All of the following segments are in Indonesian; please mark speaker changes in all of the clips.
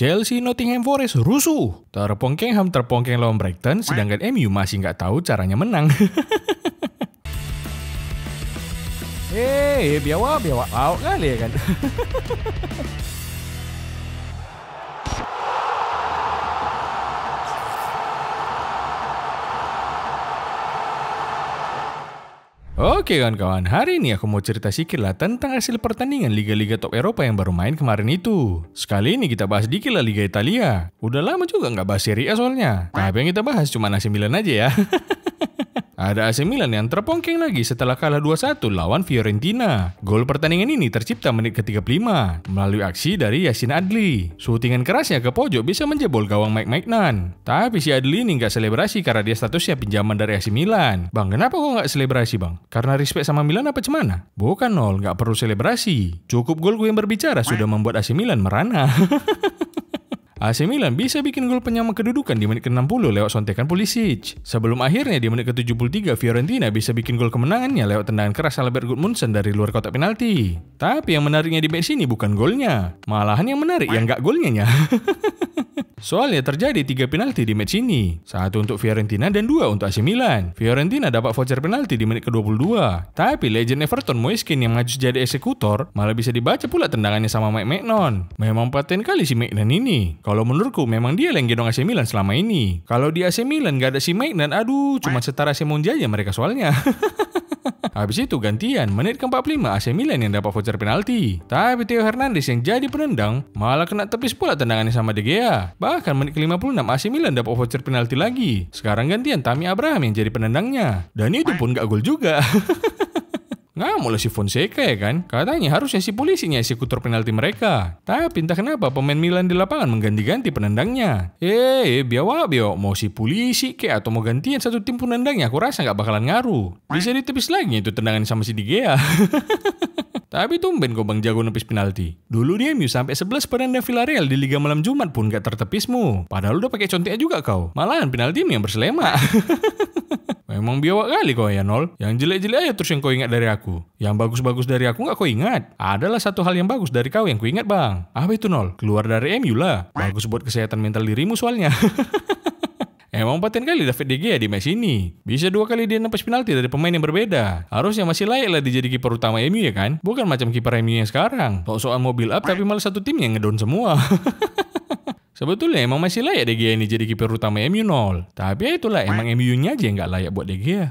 Speaker 1: Chelsea Nottingham Forest rusuh. Terpongkengham terpongkeng lawan Brighton, sedangkan MU masih nggak tahu caranya menang. Biawa out kali ya kan. Oke kawan-kawan, hari ini aku mau cerita sedikit lah tentang hasil pertandingan Liga-Liga top Eropa yang baru main kemarin itu. Sekali ini kita bahas dikit lah Liga Italia. Udah lama juga nggak bahas Serie A soalnya. Tapi yang kita bahas cuma AC Milan aja ya. Ada AC Milan yang terpongkeng lagi setelah kalah 2-1 lawan Fiorentina. Gol pertandingan ini tercipta menit ke-35 melalui aksi dari Yacine Adli. Shootingan kerasnya ke pojok bisa menjebol gawang Mike Maignan. Tapi si Adli ini nggak selebrasi karena dia statusnya pinjaman dari AC Milan. Bang, kenapa kok nggak selebrasi bang? Karena respect sama Milan apa cemana? Bukan nol, nggak perlu selebrasi. Cukup golku yang berbicara sudah membuat AC Milan merana. AC Milan bisa bikin gol penyama kedudukan di menit ke-60 lewat sontekan Pulisic. Sebelum akhirnya di menit ke-73 Fiorentina bisa bikin gol kemenangannya lewat tendangan keras Albert Gudmundsson dari luar kotak penalti. Tapi yang menariknya di match ini bukan golnya, malahan yang menarik yang nggak golnya. Soalnya terjadi 3 penalti di match ini. 1 untuk Fiorentina dan 2 untuk AC Milan. Fiorentina dapat voucher penalti di menit ke-22. Tapi legend Everton Moise Kean yang maju jadi eksekutor malah bisa dibaca pula tendangannya sama Mike Maignan. Memang paten kali si Maignan ini. Kalau menurutku memang dia yang gendong AC Milan selama ini. Kalau di AC Milan gak ada si Maignan, aduh cuma setara Simon Jaya mereka soalnya. Habis itu gantian, menit ke-45 AC Milan yang dapat voucher penalti. Tapi Theo Hernandez yang jadi penendang malah kena tepis pula tendangannya sama De Gea. Bahkan menit ke-56 AC Milan dapat voucher penalti lagi. Sekarang gantian Tammy Abraham yang jadi penendangnya. Dan itu pun gak gol juga. Ngamuk lah si Fonseca ya kan. Katanya harusnya si polisinya eksekutor penalti mereka. Tapi entah kenapa pemain Milan di lapangan mengganti-ganti penendangnya. Biawa mau si polisi kayak atau mau gantian satu tim penendangnya, aku rasa gak bakalan ngaruh. Bisa ditepis lagi itu tendangan sama si De Gea. Tapi tumben kok bang jago nepis penalti. Dulu di MU sampai 11 penendang Villarreal di Liga Malam Jumat pun gak tertepismu. Padahal udah pakai conteknya juga kau. Malahan penaltimu yang berselema. Memang biawak kali kau ya Nol. Yang jelek-jelek aja terus yang kau ingat dari aku. Yang bagus-bagus dari aku gak kau ingat. Adalah satu hal yang bagus dari kau yang kau ingat bang. Apa itu Nol? Keluar dari MU lah. Bagus buat kesehatan mental dirimu soalnya. Emang paten kali David De Gea di match ini. Bisa 2 kali dia nepis penalti dari pemain yang berbeda. Harusnya masih layak lah dia jadi kiper utama MU ya kan? Bukan macam kiper MU yang sekarang. Sok-sokan mau build up tapi malah satu tim yang ngedown semua. Sebetulnya emang masih layak De Gea ini jadi kiper utama MU Nol. Tapi ya itulah emang MU-nya aja yang gak layak buat De Gea.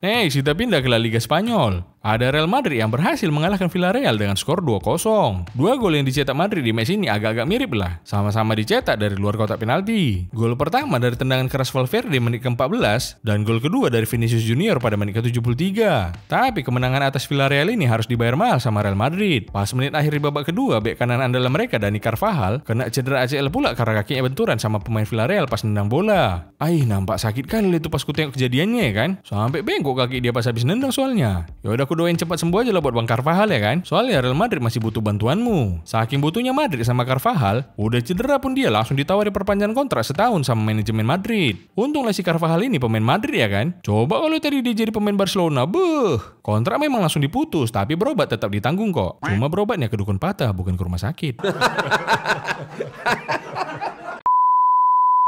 Speaker 1: Kita pindah ke La Liga Spanyol. Ada Real Madrid yang berhasil mengalahkan Villarreal dengan skor 2-0. 2 gol yang dicetak Madrid di match ini agak-agak mirip lah. Sama-sama dicetak dari luar kotak penalti. Gol pertama dari tendangan keras Valverde menit ke-14 dan gol kedua dari Vinicius Junior pada menit ke-73. Tapi kemenangan atas Villarreal ini harus dibayar mahal sama Real Madrid. Pas menit akhir di babak kedua, bek kanan andalan mereka Dani Carvajal kena cedera ACL pula karena kakinya benturan sama pemain Villarreal pas nendang bola. Nampak sakit kali itu pas ku tengok kejadiannya ya kan. Sampai bengkok kaki dia pas habis nendang soalnya. Yaudah aku doain cepat sembuh aja lah buat Bang Carvajal ya kan. Soalnya Real Madrid masih butuh bantuanmu. Saking butuhnya Madrid sama Carvajal, udah cedera pun dia langsung ditawari perpanjangan kontrak setahun sama manajemen Madrid. Untunglah si Carvajal ini pemain Madrid ya kan. Coba kalau tadi dia jadi pemain Barcelona, kontrak memang langsung diputus, tapi berobat tetap ditanggung kok. Cuma berobatnya ke dukun patah, bukan ke rumah sakit.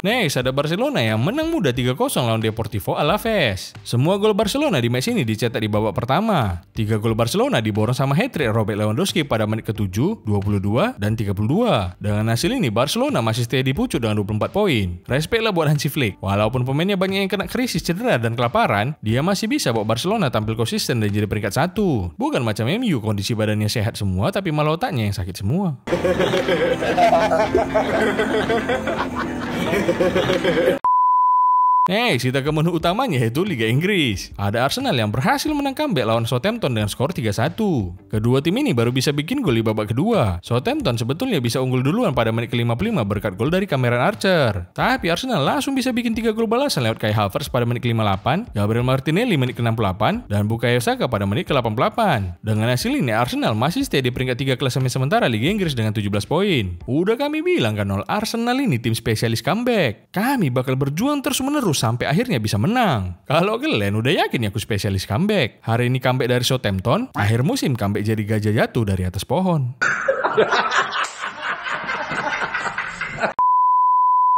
Speaker 1: Ada Barcelona yang menang mudah 3-0 lawan Deportivo Alaves. Semua gol Barcelona di match ini dicetak di babak pertama. 3 gol Barcelona diborong sama hat-trick Robert Lewandowski pada menit ke-7, 22, dan 32. Dengan hasil ini Barcelona masih stay di pucuk dengan 24 poin. Respect lah buat Hansi Flick. Walaupun pemainnya banyak yang kena krisis cedera dan kelaparan, dia masih bisa bawa Barcelona tampil konsisten dan jadi peringkat 1. Bukan macam MU kondisi badannya sehat semua tapi malah otaknya yang sakit semua. Kita ke menu utamanya yaitu Liga Inggris. Ada Arsenal yang berhasil menang comeback lawan Southampton dengan skor 3-1. Kedua tim ini baru bisa bikin gol di babak kedua. Southampton sebetulnya bisa unggul duluan pada menit ke-55 berkat gol dari Cameron Archer. Tapi Arsenal langsung bisa bikin 3 gol balasan lewat Kai Havertz pada menit ke-58, Gabriel Martinelli menit ke-68, dan Bukayo Saka pada menit ke-88. Dengan hasil ini Arsenal masih stay di peringkat 3 klasemen sementara Liga Inggris dengan 17 poin. Udah kami bilang kan Arsenal ini tim spesialis comeback. Kami bakal berjuang terus-menerus sampai akhirnya bisa menang. Kalau kalian udah yakin ya aku spesialis comeback. Hari ini comeback dari Southampton, akhir musim comeback jadi gajah jatuh dari atas pohon.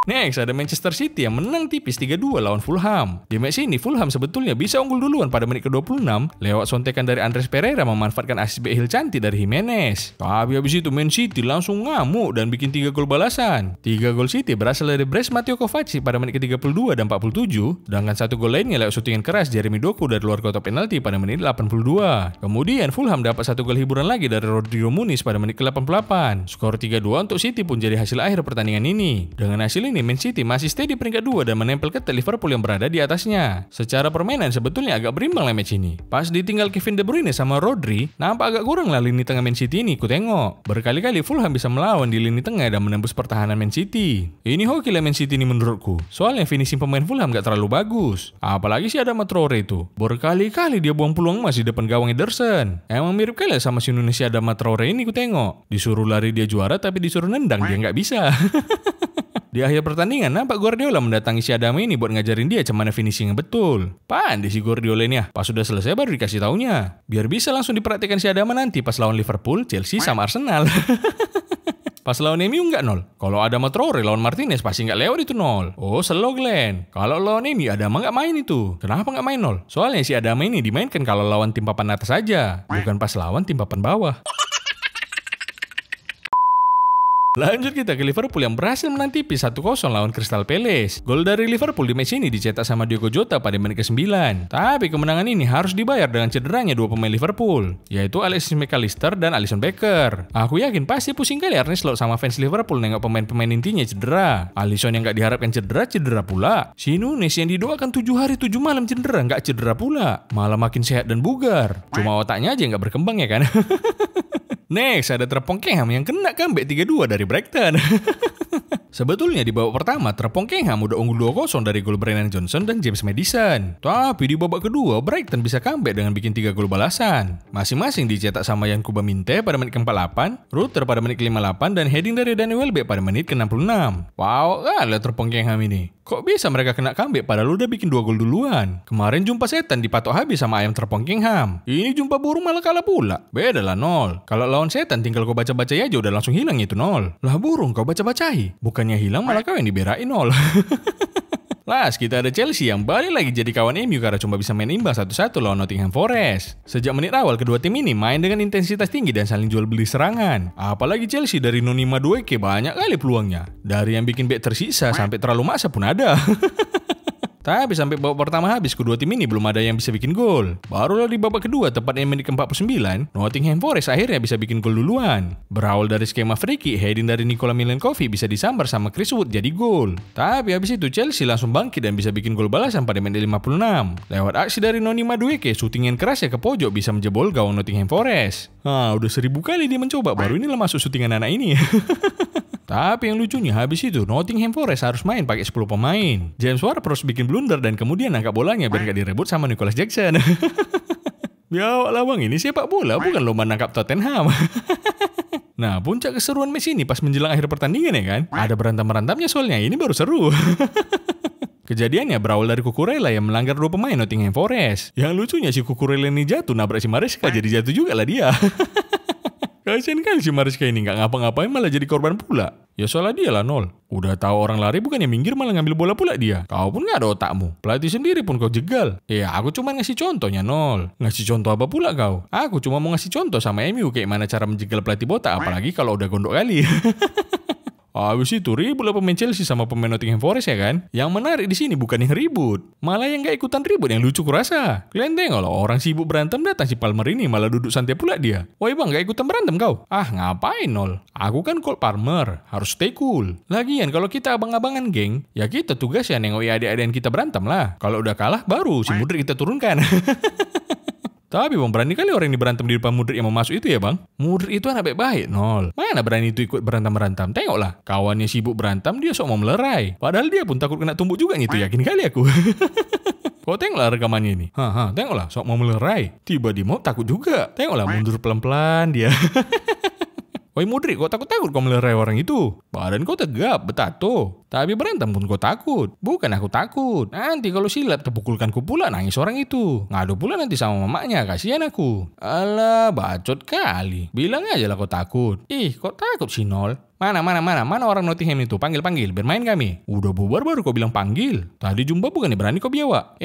Speaker 1: Next, ada Manchester City yang menang tipis 3-2 lawan Fulham. Di match ini, Fulham sebetulnya bisa unggul duluan pada menit ke-26 lewat sontekan dari Andres Pereira memanfaatkan asis back heel cantik dari Jimenez. Tapi habis itu Man City langsung ngamuk dan bikin 3 gol balasan. 3 gol City berasal dari brace Mateo Kovacic pada menit ke-32 dan 47, sedangkan 1 gol lainnya lewat syutingan keras Jeremy Doku dari luar kotak penalti pada menit 82. Kemudian Fulham dapat 1 gol hiburan lagi dari Rodrigo Muniz pada menit ke-88. Skor 3-2 untuk City pun jadi hasil akhir pertandingan ini. Dengan hasil ini, Man City masih stay di peringkat 2 dan menempel ketat Liverpool yang berada di atasnya. Secara permainan sebetulnya agak berimbang lah match ini. Pas ditinggal Kevin De Bruyne sama Rodri, nampak agak kurang lah lini tengah Man City ini, ku tengok. Berkali-kali Fulham bisa melawan di lini tengah dan menembus pertahanan Man City. Ini hoki lah Man City ini menurutku. Soalnya finishing pemain Fulham gak terlalu bagus. Apalagi sih ada Traoré itu. Berkali-kali dia buang peluang emas di depan gawang Ederson. Emang mirip kali sama si Indonesia ada Traoré ini, ku tengok. Disuruh lari dia juara tapi disuruh nendang dia nggak bisa. Di akhir pertandingan, nampak Guardiola mendatangi si Adama ini buat ngajarin dia cemana finishing yang betul. Pandai si Guardiola ini ya, pas sudah selesai baru dikasih taunya. Biar bisa langsung diperhatikan si Adama nanti pas lawan Liverpool, Chelsea sama Arsenal. Pas lawan MU nggak nol. Kalau Adama Traoré lawan Martinez pasti nggak lewat itu nol. Oh slow Glenn. Kalau lawan MU Adama nggak main itu. Kenapa nggak main nol? Soalnya si Adama ini dimainkan kalau lawan tim papan atas saja, bukan pas lawan tim papan bawah. Lanjut kita ke Liverpool yang berhasil menang tipis 1-0 lawan Crystal Palace. Gol dari Liverpool di match ini dicetak sama Diogo Jota pada menit ke-9. Tapi kemenangan ini harus dibayar dengan cederanya 2 pemain Liverpool, yaitu Alexis McAllister dan Alisson Becker. Aku yakin pasti pusing kali Arne Slot sama fans Liverpool nengok pemain-pemain intinya cedera. Alisson yang gak diharapkan cedera pula. Si Nunes yang didoakan 7 hari 7 malam cedera, gak cedera pula. Malah makin sehat dan bugar. Cuma otaknya aja yang gak berkembang ya kan. Next, ada Trepongkenham yang kena comeback 3-2 dari Brighton. Sebetulnya di babak pertama, Trepongkenham udah unggul 2-0 dari gol Brennan Johnson dan James Maddison. Tapi di babak kedua, Brighton bisa comeback dengan bikin 3 gol balasan. Masing-masing dicetak sama Yankuba Minte pada menit ke-48, Rutter pada menit ke-58, dan heading dari Danny Welbeck pada menit ke-66. Wow, lihat Trepongkenham ini. Kok bisa mereka kena comeback padahal udah bikin 2 gol duluan? Kemarin jumpa setan dipatok habis sama ayam Trepongkenham. Ini jumpa burung malah kalah pula. Beda lah nol. Kalau lawan setan tinggal kau baca-bacai aja udah langsung hilang itu nol. Lah burung kau baca-bacai. Bukannya hilang malah kau yang diberain nol. Last, kita ada Chelsea yang balik lagi jadi kawan MU karena cuma bisa main imbang 1-1 lawan Nottingham Forest. Sejak menit awal, kedua tim ini main dengan intensitas tinggi dan saling jual beli serangan. Apalagi Chelsea dari Noni Madueke banyak kali peluangnya. Dari yang bikin back tersisa sampai terlalu maksa pun ada. Tapi sampai babak pertama habis, kedua tim ini belum ada yang bisa bikin gol. Barulah di babak kedua, tepatnya menit ke-49, Nottingham Forest akhirnya bisa bikin gol duluan. Berawal dari skema free kick, heading dari Nikola Milenkovic bisa disambar sama Chris Wood jadi gol. Tapi habis itu Chelsea langsung bangkit dan bisa bikin gol balasan pada menit 56. Lewat aksi dari Noni Madueke, syuting yang kerasnya ke pojok bisa menjebol gawang Nottingham Forest. Udah 1000 kali dia mencoba, baru inilah masuk syutingan anak ini. Tapi yang lucunya habis itu Nottingham Forest harus main pakai 10 pemain. James Ward-Prowse bikin blunder dan kemudian angkat bolanya biar gak direbut sama Nicholas Jackson. Ya lah bang, ini sepak bola bukan lomba nangkap Tottenham. Nah, puncak keseruan match ini pas menjelang akhir pertandingan ya kan. Ada berantem-berantamnya soalnya, ini baru seru. Kejadiannya berawal dari Cucurella yang melanggar 2 pemain Nottingham Forest. Yang lucunya si Cucurella ini jatuh nabrak si Maresca, jadi jatuh juga lah dia. Kasian kan si Maresca ini gak ngapa-ngapain malah jadi korban pula. Ya soalnya dia lah nol. Udah tahu orang lari bukannya minggir malah ngambil bola pula dia. Kau pun gak ada otakmu. Pelatih sendiri pun kau jegal. Ya aku cuma ngasih contohnya nol. Ngasih contoh apa pula kau? Aku cuma mau ngasih contoh sama MU kayak mana cara menjegal pelatih botak, apalagi kalau udah gondok kali. Habis itu ribut lah pemain Chelsea sama pemain Nottingham Forest ya kan. Yang menarik di sini bukan yang ribut, malah yang gak ikutan ribut yang lucu kurasa. Kalian tengok loh, orang sibuk berantem datang si Palmer ini malah duduk santai pula dia. Woi bang, gak ikutan berantem kau? Ngapain nol? Aku kan Cole Palmer, harus stay cool. Lagian kalau kita abang-abangan geng, ya kita tugasnya nengok adik-adikan kita berantem lah. Kalau udah kalah baru si Mudrik kita turunkan. Tapi bang, berani kali orang ini berantem di depan Mudrik yang mau masuk itu ya bang. Mudrik itu anak baik-baik nol. Mana berani itu ikut berantem-berantem. Tengoklah, kawannya sibuk berantem dia sok mau melerai. Padahal dia pun takut kena tumbuk juga gitu, yakin kali aku. Kau tengoklah rekamannya ini. Tengoklah, sok mau melerai. Tiba di mau takut juga. Tengoklah mundur pelan-pelan dia. Woi Modric, kok takut-takut kau melerai orang itu? Badan kau tegap, betato. Tapi berantem pun kau takut. Bukan aku takut. Nanti kalau silap terpukulkan ku pula nangis orang itu. Ngadu pula nanti sama mamanya, kasihan aku. Alah, bacot kali. Bilang aja lah kau takut. Ih, kok takut sih Nol? Mana orang Nottingham itu? Panggil, bermain kami. Udah bubar baru kau bilang panggil. Tadi jumpa bukan berani kau biawak.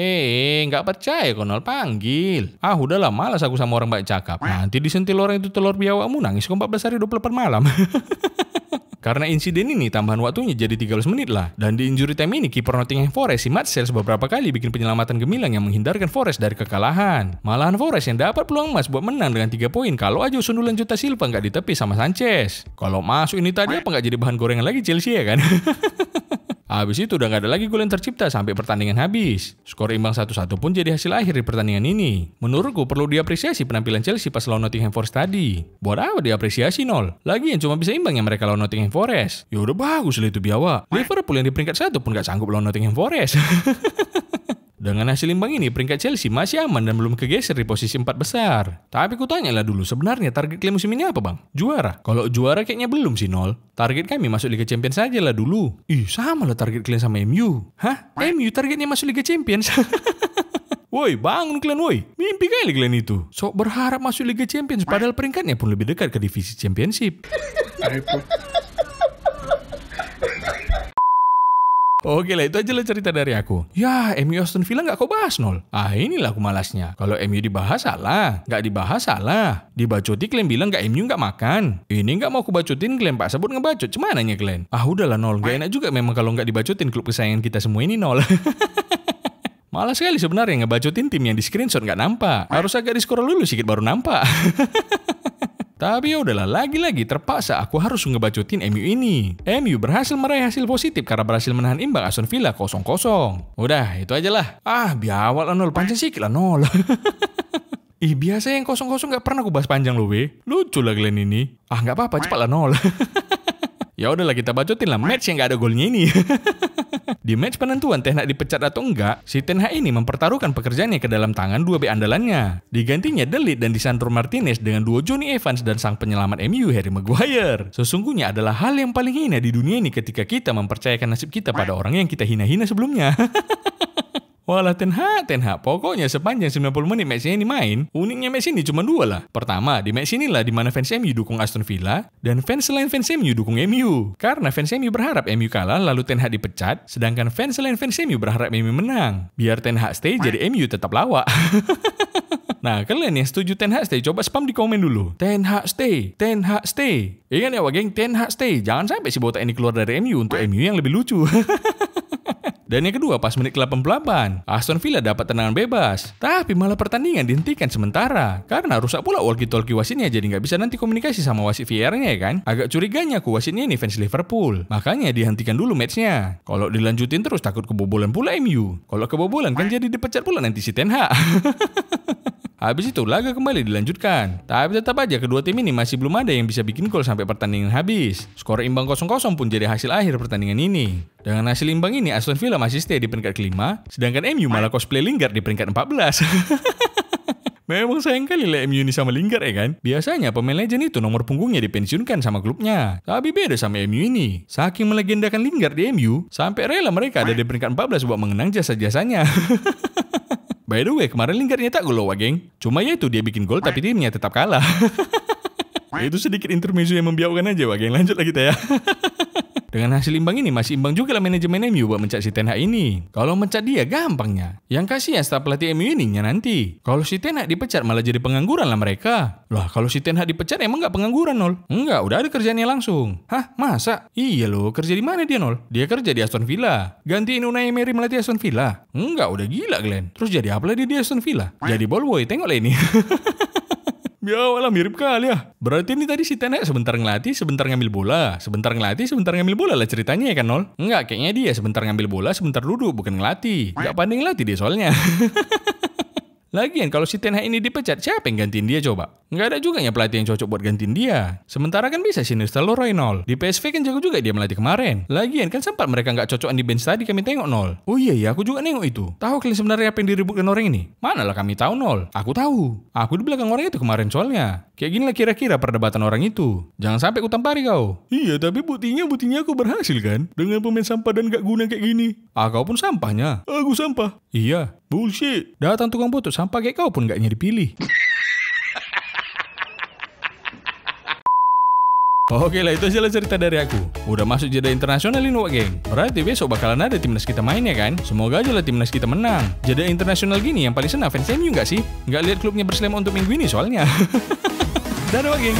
Speaker 1: Nggak percaya kau Nol, panggil. Ah, udahlah, malas aku sama orang baik cakap. Nanti disentil orang itu telur biawakmu, nangis kau 14 hari 24 malam. Karena insiden ini tambahan waktunya jadi 13 menit lah. Dan di injury time ini kiper Nottingham Forest si Matt Sales beberapa kali bikin penyelamatan gemilang yang menghindarkan Forest dari kekalahan. Malahan Forest yang dapat peluang emas buat menang dengan 3 poin kalau aja sundulan Jota Silva nggak ditepis sama Sanchez. Kalau masuk ini tadi apa nggak jadi bahan gorengan lagi Chelsea ya kan? Habis itu udah gak ada lagi gol yang tercipta sampai pertandingan habis. Skor imbang 1-1 pun jadi hasil akhir di pertandingan ini. Menurutku perlu diapresiasi penampilan Chelsea pas lawan Nottingham Forest tadi. Buat apa diapresiasi Nol? Lagian cuma bisa imbang yang mereka lawan Nottingham Forest. Ya udah bagus lah itu biawak. Liverpool yang di peringkat 1 pun gak sanggup lawan Nottingham Forest. Dengan hasil imbang ini, peringkat Chelsea masih aman dan belum kegeser di posisi 4 besar. Tapi kutanyalah dulu, sebenarnya target kalian musim ini apa bang? Juara? Kalau juara kayaknya belum sih Nol. Target kami masuk Liga Champions saja lah dulu. Ih, sama lah target kalian sama MU. Hah? MU targetnya masuk Liga Champions? Woi, bangun kalian woi. Mimpi kali kalian itu. Sok berharap masuk Liga Champions, padahal peringkatnya pun lebih dekat ke divisi Championship. Oke lah, itu aja lah cerita dari aku. Ya, MU Aston Villa gak kau bahas Nol. Ah, inilah aku malasnya. Kalau MU dibahas salah, gak dibahas salah. Dibacoti kalian bilang gak MU gak makan. Ini gak mau aku bacotin kalian Pak Sebut ngebacot. Cemananya kalian? Ah udahlah Nol, gak enak juga memang kalau gak dibacotin klub kesayangan kita semua ini Nol. Malas sekali sebenarnya ngebacotin tim yang di screenshot gak nampak. Harus agak di-scroll dulu sedikit baru nampak. Tapi ya udahlah, lagi-lagi terpaksa aku harus ngebacotin MU ini. MU berhasil meraih hasil positif karena berhasil menahan imbang Aston Villa 0-0. Udah, itu aja lah. Ah, biawak lah Nol, panjang sikit lah Nol. Ih, biasa yang 0-0 gak pernah aku bahas panjang loh weh. Lucu lah kalian ini. Ah, gak apa-apa, cepat lah Nol. Ya udahlah, kita bacotin lah match yang gak ada golnya ini. Di match penentuan Ten Hag dipecat atau enggak, si Ten Hag ini mempertaruhkan pekerjaannya ke dalam tangan 2 bek andalannya. Digantinya De Ligt dan Lisandro Martinez dengan duo Johnny Evans dan sang penyelamat MU Harry Maguire. Sesungguhnya adalah hal yang paling hina di dunia ini ketika kita mempercayakan nasib kita pada orang yang kita hina-hina sebelumnya. Walah Ten Hag. Pokoknya sepanjang 90 menit match ini main, uniknya match ini cuma 2 lah. Pertama, di match inilah di mana fans MU dukung Aston Villa dan fans selain fans MU dukung MU. Karena fans MU berharap MU kalah lalu Ten Hag dipecat, sedangkan fans selain fans MU berharap MU menang. Biar Ten Hag stay jadi MU tetap lawak. Nah, kalian yang setuju Ten Hag stay, coba spam di komen dulu. Ten Hag stay. Ingat ya geng, Ten Hag stay. Jangan sampai si botak ini keluar dari MU untuk MU yang lebih lucu. Dan yang kedua, pas menit ke-88, Aston Villa dapat tendangan bebas. Tapi malah pertandingan dihentikan sementara. Karena rusak pula walkie-talkie wasitnya, jadi nggak bisa nanti komunikasi sama wasit VR-nya ya kan. Agak curiganya aku wasitnya ini fans Liverpool. Makanya dihentikan dulu matchnya. Kalau dilanjutin terus takut kebobolan pula MU. Kalau kebobolan kan jadi dipecat pula nanti si Ten Hag. Habis itu laga kembali dilanjutkan. Tapi tetap aja kedua tim ini masih belum ada yang bisa bikin gol sampai pertandingan habis. Skor imbang 0-0 pun jadi hasil akhir pertandingan ini. Dengan hasil imbang ini Aston Villa masih stay di peringkat kelima, sedangkan MU malah cosplay Lingard di peringkat 14. Memang sayang kali lah MU ini sama Lingard ya kan. Biasanya pemain legend itu nomor punggungnya dipensiunkan sama klubnya. Tapi beda sama MU ini. Saking melegendakan Lingard di MU, sampai rela mereka ada di peringkat 14 buat mengenang jasa-jasanya. By the way, kemarin Lingard nyetak gol loh, geng. Cuma ya itu dia bikin gol tapi timnya tetap kalah. Itu sedikit intermezzo yang membiaukan aja, geng. Lanjut lah kita ya. Dengan hasil imbang ini masih imbang juga lah manajemen MU buat mencat si Ten Hag ini. Kalau mencat dia gampangnya. Yang kasihan staf pelatih MU ininya nanti. Kalau si Ten Hag dipecat malah jadi pengangguran lah mereka. Lah kalau si Ten Hag dipecat emang gak pengangguran Nol? Enggak, udah ada kerjaannya langsung. Hah? Masa? Iya loh, kerja di mana dia Nol? Dia kerja di Aston Villa. Gantiin Unai Emery melatih Aston Villa. Enggak, udah gila Glenn. Terus jadi apa lagi di Aston Villa? Jadi ball boy, tengok lah ini. Ya walah mirip kali ya. Berarti ini tadi si Ten Hag sebentar ngelatih, sebentar ngambil bola. Sebentar ngelatih, sebentar ngambil bola lah ceritanya ya kan Nol? Enggak, kayaknya dia sebentar ngambil bola, sebentar duduk, bukan ngelatih. Gak pandai ngelatih dia soalnya. Lagian kalau si Ten Hag ini dipecat, siapa yang gantiin dia coba? Nggak ada juga ya pelatih yang cocok buat gantiin dia. Sementara kan bisa si Nistelrooy Nol. Di PSV kan jago juga dia melatih kemarin. Lagian kan sempat mereka nggak cocokan di bench tadi kami tengok Nol. Oh iya ya, aku juga nengok itu. Tahu kalian sebenarnya apa yang diributkan orang ini? Mana lah kami tahu Nol. Aku tahu. Aku di belakang orang itu kemarin soalnya. Kayak gini lah kira-kira perdebatan orang itu. Jangan sampai ku tampari kau. Iya, tapi buktinya aku berhasil kan? Dengan pemain sampah dan gak guna kayak gini. Kau pun sampahnya. Aku sampah? Iya. Bullshit. Datang tukang putus sampah kayak kau pun gak dipilih. Oke lah, itu aja lah cerita dari aku. Udah masuk jeda internasional ini Wak geng. Berarti besok bakalan ada timnas kita main ya kan? Semoga aja lah timnas kita menang. Jeda internasional gini yang paling senang fans MU gak sih? Gak lihat klubnya berselema untuk minggu ini soalnya. Dadah Wak geng.